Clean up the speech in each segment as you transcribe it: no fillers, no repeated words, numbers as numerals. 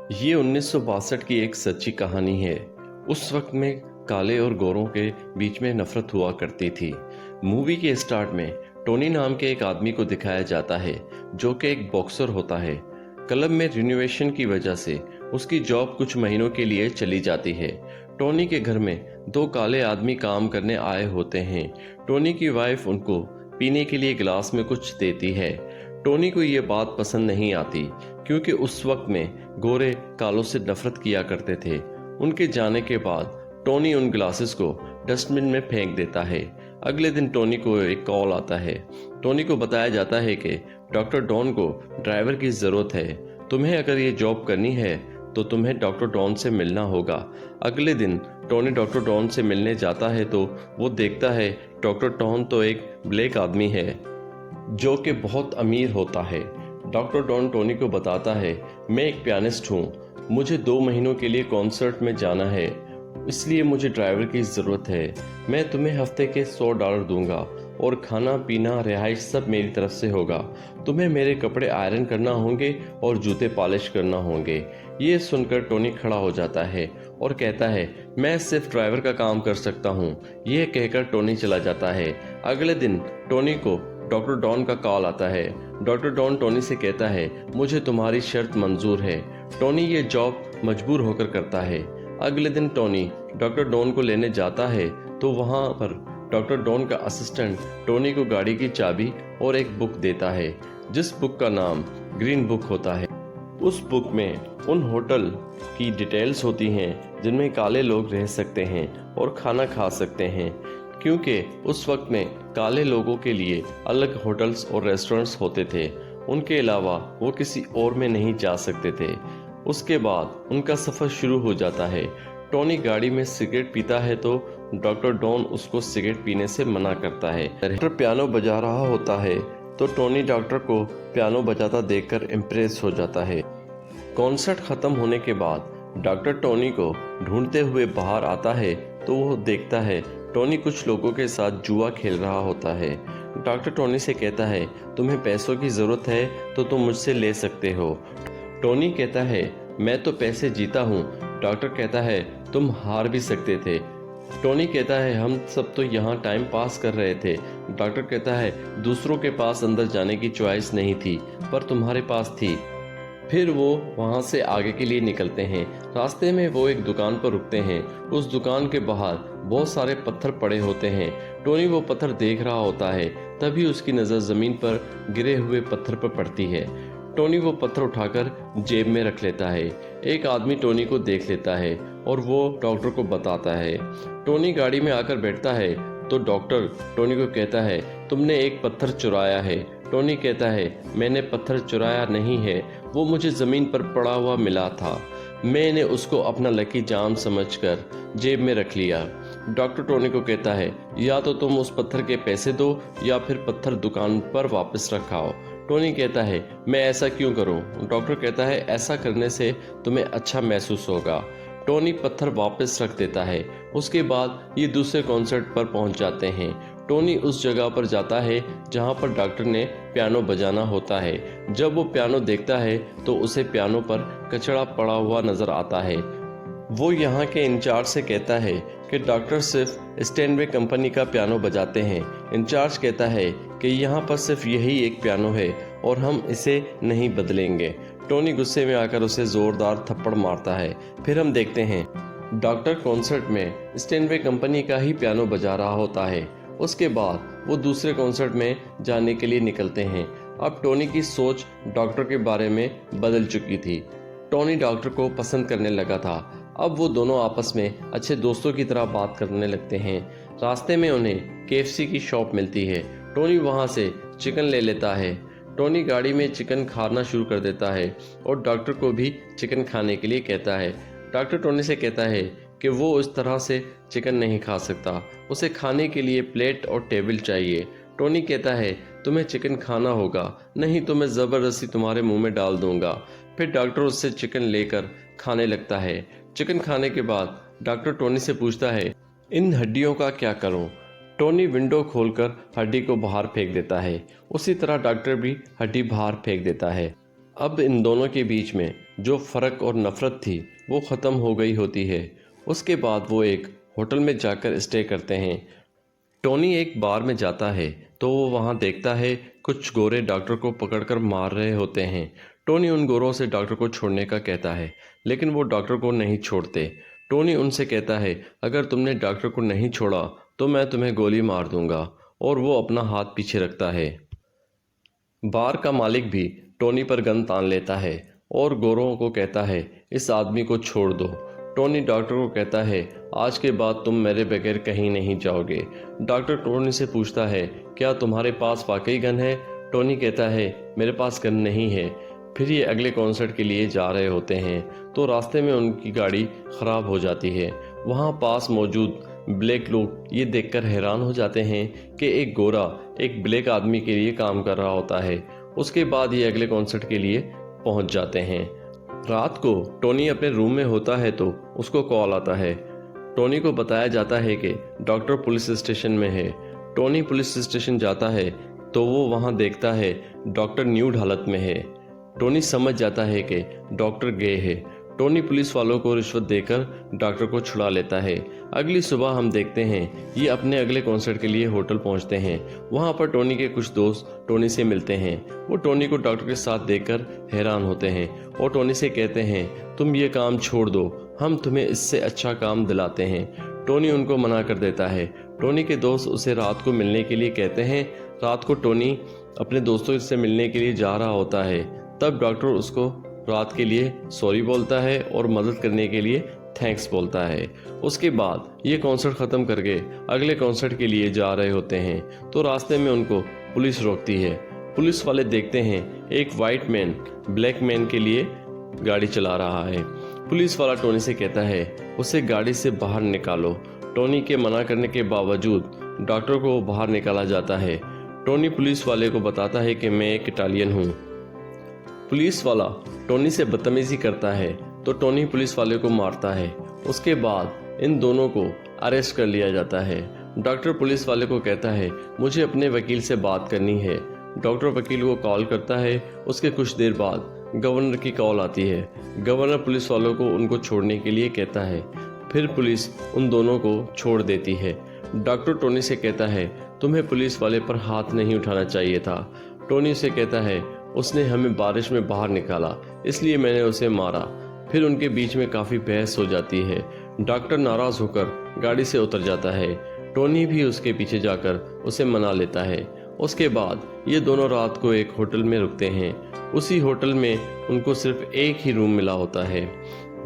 ये 1962 की एक सच्ची कहानी है। उस वक्त में काले और गोरों के बीच में नफरत हुआ करती थी। मूवी के स्टार्ट में टोनी नाम के एक आदमी को दिखाया जाता है जो कि एक बॉक्सर होता है। क्लब में रिनोवेशन की वजह से उसकी जॉब कुछ महीनों के लिए चली जाती है। टोनी के घर में दो काले आदमी काम करने आए होते हैं। टोनी की वाइफ उनको पीने के लिए गिलास में कुछ देती है। टोनी को ये बात पसंद नहीं आती क्योंकि उस वक्त में गोरे कालों से नफरत किया करते थे। उनके जाने के बाद टोनी उन ग्लासेस को डस्टबिन में फेंक देता है। अगले दिन टोनी को एक कॉल आता है। टोनी को बताया जाता है कि डॉक्टर डॉन को ड्राइवर की ज़रूरत है। तुम्हें अगर ये जॉब करनी है तो तुम्हें डॉक्टर डॉन से मिलना होगा। अगले दिन टोनी डॉक्टर डॉन से मिलने जाता है तो वो देखता है डॉक्टर डॉन तो एक ब्लैक आदमी है जो कि बहुत अमीर होता है। डॉक्टर डॉन टोनी को बताता है, मैं एक पियानिस्ट हूँ, मुझे 2 महीनों के लिए कॉन्सर्ट में जाना है, इसलिए मुझे ड्राइवर की ज़रूरत है। मैं तुम्हें हफ्ते के $100 दूंगा और खाना पीना रिहाइश सब मेरी तरफ से होगा। तुम्हें मेरे कपड़े आयरन करना होंगे और जूते पॉलिश करना होंगे। ये सुनकर टोनी खड़ा हो जाता है और कहता है, मैं सिर्फ ड्राइवर का काम कर सकता हूँ। यह कहकर टोनी चला जाता है। अगले दिन टोनी को डॉक्टर डॉन का कॉल आता है। डॉक्टर डॉन टोनी से कहता है, मुझे तुम्हारी शर्त मंजूर है। टोनी ये जॉब मजबूर होकर करता है। अगले दिन टोनी डॉक्टर डॉन को लेने जाता है तो वहां पर डॉक्टर डॉन का असिस्टेंट टोनी को गाड़ी की चाबी और एक बुक देता है जिस बुक का नाम ग्रीन बुक होता है। उस बुक में उन होटल की डिटेल्स होती हैं जिनमें काले लोग रह सकते हैं और खाना खा सकते हैं, क्योंकि उस वक्त में काले लोगों के लिए अलग होटल्स और रेस्टोरेंट्स होते थे। उनके अलावा वो किसी और में नहीं जा सकते थे। उसके बाद उनका सफ़र शुरू हो जाता है। टोनी गाड़ी में सिगरेट पीता है तो डॉक्टर डॉन उसको सिगरेट पीने से मना करता है। डॉक्टर पियानो बजा रहा होता है तो टोनी डॉक्टर को पियानो बजाता देखकर इम्प्रेस हो जाता है। कॉन्सर्ट खत्म होने के बाद डॉक्टर टोनी को ढूंढते हुए बाहर आता है तो वो देखता है टोनी कुछ लोगों के साथ जुआ खेल रहा होता है। डॉक्टर टोनी से कहता है, तुम्हें पैसों की ज़रूरत है तो तुम मुझसे ले सकते हो। टोनी कहता है, मैं तो पैसे जीता हूँ। डॉक्टर कहता है, तुम हार भी सकते थे। टोनी कहता है, हम सब तो यहाँ टाइम पास कर रहे थे। डॉक्टर कहता है, दूसरों के पास अंदर जाने की चॉइस नहीं थी पर तुम्हारे पास थी। फिर वो वहाँ से आगे के लिए निकलते हैं। रास्ते में वो एक दुकान पर रुकते हैं। उस दुकान के बाहर बहुत सारे पत्थर पड़े होते हैं। टोनी वो पत्थर देख रहा होता है, तभी उसकी नज़र ज़मीन पर गिरे हुए पत्थर पर पड़ती है। टोनी वो पत्थर उठाकर जेब में रख लेता है। एक आदमी टोनी को देख लेता है और वो डॉक्टर को बताता है। टोनी गाड़ी में आकर बैठता है तो डॉक्टर टोनी को कहता है, तुमने एक पत्थर चुराया है। टोनी कहता है, मैंने पत्थर चुराया नहीं है, वो मुझे ज़मीन पर पड़ा हुआ मिला था। मैंने उसको अपना लकी जाम समझकर जेब में रख लिया। डॉक्टर टोनी को कहता है, या तो तुम उस पत्थर के पैसे दो या फिर पत्थर दुकान पर वापस रखाओ। टोनी कहता है, मैं ऐसा क्यों करूं? डॉक्टर कहता है, ऐसा करने से तुम्हें अच्छा महसूस होगा। टोनी पत्थर वापस रख देता है। उसके बाद ये दूसरे कॉन्सर्ट पर पहुंच जाते हैं। टोनी उस जगह पर जाता है जहां पर डॉक्टर ने पियानो बजाना होता है। जब वो पियानो देखता है तो उसे पियानो पर कचरा पड़ा हुआ नजर आता है। वो यहाँ के इंचार्ज से कहता है कि डॉक्टर सिर्फ स्टैनवे कंपनी का पियानो बजाते हैं। इंचार्ज कहता है कि यहाँ पर सिर्फ यही एक पियानो है और हम इसे नहीं बदलेंगे। टोनी गुस्से में आकर उसे जोरदार थप्पड़ मारता है। फिर हम देखते हैं डॉक्टर कॉन्सर्ट में स्टैनवे कंपनी का ही पियानो बजा रहा होता है। उसके बाद वो दूसरे कॉन्सर्ट में जाने के लिए निकलते हैं। अब टोनी की सोच डॉक्टर के बारे में बदल चुकी थी। टोनी डॉक्टर को पसंद करने लगा था। अब वो दोनों आपस में अच्छे दोस्तों की तरह बात करने लगते हैं। रास्ते में उन्हें केएफसी की शॉप मिलती है। टोनी वहाँ से चिकन ले लेता है। टोनी गाड़ी में चिकन खाना शुरू कर देता है और डॉक्टर को भी चिकन खाने के लिए कहता है। डॉक्टर टोनी से कहता है कि वो उस तरह से चिकन नहीं खा सकता, उसे खाने के लिए प्लेट और टेबल चाहिए। टोनी कहता है, तुम्हें चिकन खाना होगा, नहीं तो मैं ज़बरदस्ती तुम्हारे मुंह में डाल दूंगा। फिर डॉक्टर उससे चिकन लेकर खाने लगता है। चिकन खाने के बाद डॉक्टर टोनी से पूछता है, इन हड्डियों का क्या करूं? टोनी विंडो खोलकर हड्डी को बाहर फेंक देता है। उसी तरह डॉक्टर भी हड्डी बाहर फेंक देता है। अब इन दोनों के बीच में जो फ़र्क और नफ़रत थी वो ख़त्म हो गई होती है। उसके बाद वो एक होटल में जाकर स्टे करते हैं। टोनी एक बार में जाता है तो वो वहाँ देखता है कुछ गोरे डॉक्टर को पकड़कर मार रहे होते हैं। टोनी उन गोरों से डॉक्टर को छोड़ने का कहता है, लेकिन वो डॉक्टर को नहीं छोड़ते। टोनी उनसे कहता है, अगर तुमने डॉक्टर को नहीं छोड़ा तो मैं तुम्हें गोली मार दूंगा, और वो अपना हाथ पीछे रखता है। बार का मालिक भी टोनी पर गन तान लेता है और गोरों को कहता है, इस आदमी को छोड़ दो। टोनी डॉक्टर को कहता है, आज के बाद तुम मेरे बगैर कहीं नहीं जाओगे। डॉक्टर टोनी से पूछता है, क्या तुम्हारे पास वाकई गन है? टोनी कहता है, मेरे पास गन नहीं है। फिर ये अगले कॉन्सर्ट के लिए जा रहे होते हैं तो रास्ते में उनकी गाड़ी ख़राब हो जाती है। वहाँ पास मौजूद ब्लैक लोग ये देखकर हैरान हो जाते हैं कि एक गोरा एक ब्लैक आदमी के लिए काम कर रहा होता है। उसके बाद ये अगले कॉन्सर्ट के लिए पहुंच जाते हैं। रात को टोनी अपने रूम में होता है तो उसको कॉल आता है। टोनी को बताया जाता है कि डॉक्टर पुलिस स्टेशन में है। टोनी पुलिस स्टेशन जाता है तो वो वहाँ देखता है डॉक्टर न्यूड हालत में है। टोनी समझ जाता है कि डॉक्टर गे है। टोनी पुलिस वालों को रिश्वत देकर डॉक्टर को छुड़ा लेता है। अगली सुबह हम देखते हैं ये अपने अगले कॉन्सर्ट के लिए होटल पहुंचते हैं। वहां पर टोनी के कुछ दोस्त टोनी से मिलते हैं। वो टोनी को डॉक्टर के साथ देखकर हैरान होते हैं और टोनी से कहते हैं, तुम ये काम छोड़ दो, हम तुम्हें इससे अच्छा काम दिलाते हैं। टोनी उनको मना कर देता है। टोनी के दोस्त उसे रात को मिलने के लिए कहते हैं। रात को टोनी अपने दोस्तों से मिलने के लिए जा रहा होता है। तब डॉक्टर उसको रात के लिए सॉरी बोलता है और मदद करने के लिए थैंक्स बोलता है। उसके बाद ये कॉन्सर्ट ख़त्म करके अगले कॉन्सर्ट के लिए जा रहे होते हैं तो रास्ते में उनको पुलिस रोकती है। पुलिस वाले देखते हैं एक वाइट मैन ब्लैक मैन के लिए गाड़ी चला रहा है। पुलिस वाला टोनी से कहता है, उसे गाड़ी से बाहर निकालो। टोनी के मना करने के बावजूद डॉक्टर को बाहर निकाला जाता है। टोनी पुलिस वाले को बताता है कि मैं एक इटालियन हूँ। पुलिस वाला टोनी से बदतमीजी करता है तो टोनी पुलिस वाले को मारता है। उसके बाद इन दोनों को अरेस्ट कर लिया जाता है। डॉक्टर पुलिस वाले को कहता है, मुझे अपने वकील से बात करनी है। डॉक्टर वकील को कॉल करता है। उसके कुछ देर बाद गवर्नर की कॉल आती है। गवर्नर पुलिस वालों को उनको छोड़ने के लिए कहता है। फिर पुलिस उन दोनों को छोड़ देती है। डॉक्टर टोनी से कहता है, तुम्हें पुलिस वाले पर हाथ नहीं उठाना चाहिए था। टोनी से कहता है, उसने हमें बारिश में बाहर निकाला इसलिए मैंने उसे मारा। फिर उनके बीच में काफ़ी बहस हो जाती है। डॉक्टर नाराज़ होकर गाड़ी से उतर जाता है। टोनी भी उसके पीछे जाकर उसे मना लेता है। उसके बाद ये दोनों रात को एक होटल में रुकते हैं। उसी होटल में उनको सिर्फ एक ही रूम मिला होता है।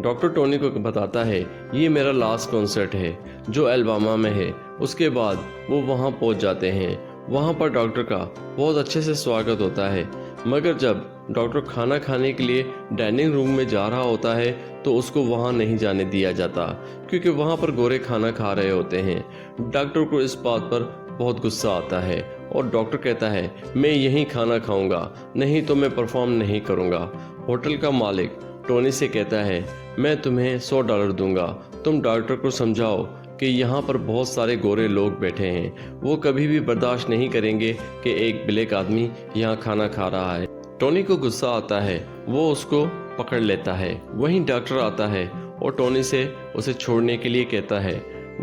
डॉक्टर टोनी को बताता है, ये मेरा लास्ट कॉन्सर्ट है जो अल्बामा में है। उसके बाद वो वहाँ पहुँच जाते हैं। वहाँ पर डॉक्टर का बहुत अच्छे से स्वागत होता है, मगर जब डॉक्टर खाना खाने के लिए डाइनिंग रूम में जा रहा होता है तो उसको वहाँ नहीं जाने दिया जाता क्योंकि वहाँ पर गोरे खाना खा रहे होते हैं। डॉक्टर को इस बात पर बहुत गुस्सा आता है और डॉक्टर कहता है, मैं यहीं खाना खाऊंगा, नहीं तो मैं परफॉर्म नहीं करूँगा। होटल का मालिक टोनी से कहता है, मैं तुम्हें $100 दूंगा, तुम डॉक्टर को समझाओ कि यहाँ पर बहुत सारे गोरे लोग बैठे हैं, वो कभी भी बर्दाश्त नहीं करेंगे कि एक ब्लैक आदमी यहाँ खाना खा रहा है। टोनी को गुस्सा आता है, वो उसको पकड़ लेता है। वहीं डॉक्टर आता है और टोनी से उसे छोड़ने के लिए कहता है।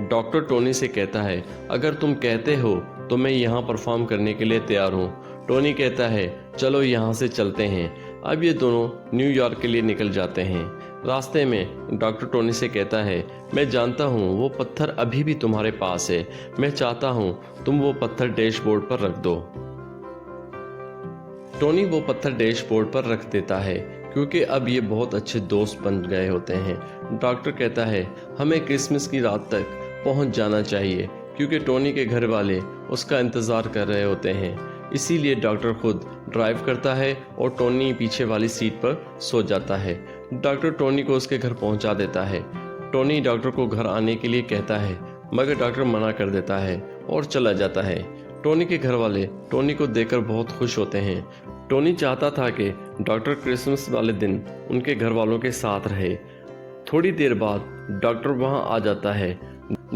डॉक्टर टोनी से कहता है, अगर तुम कहते हो तो मैं यहाँ परफॉर्म करने के लिए तैयार हूँ। टोनी कहता है, चलो यहाँ से चलते हैं। अब ये दोनों न्यूयॉर्क के लिए निकल जाते हैं। रास्ते में डॉक्टर टोनी से कहता है, मैं जानता हूँ वो पत्थर अभी भी तुम्हारे पास है, मैं चाहता हूँ तुम वो पत्थर डैशबोर्ड पर रख दो। टोनी वो पत्थर डैशबोर्ड पर रख देता है क्योंकि अब ये बहुत अच्छे दोस्त बन गए होते हैं। डॉक्टर कहता है, हमें क्रिसमस की रात तक पहुँच जाना चाहिए क्योंकि टोनी के घर वाले उसका इंतज़ार कर रहे होते हैं। इसीलिए डॉक्टर खुद ड्राइव करता है और टोनी पीछे वाली सीट पर सो जाता है। डॉक्टर टोनी को उसके घर पहुंचा देता है। टोनी डॉक्टर को घर आने के लिए कहता है, मगर डॉक्टर मना कर देता है और चला जाता है। टोनी के घर वाले टोनी को देखकर बहुत खुश होते हैं। टोनी चाहता था कि डॉक्टर क्रिसमस वाले दिन उनके घर वालों के साथ रहे। थोड़ी देर बाद डॉक्टर वहां आ जाता है।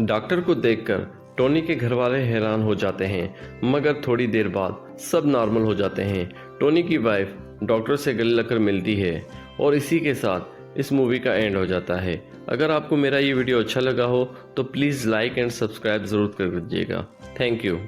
डॉक्टर को देखकर टोनी के घर वाले हैरान हो जाते हैं, मगर थोड़ी देर बाद सब नॉर्मल हो जाते हैं। टोनी की वाइफ डॉक्टर से गले लगकर मिलती है और इसी के साथ इस मूवी का एंड हो जाता है। अगर आपको मेरा ये वीडियो अच्छा लगा हो तो प्लीज़ लाइक एंड सब्सक्राइब ज़रूर कर दीजिएगा। Thank you.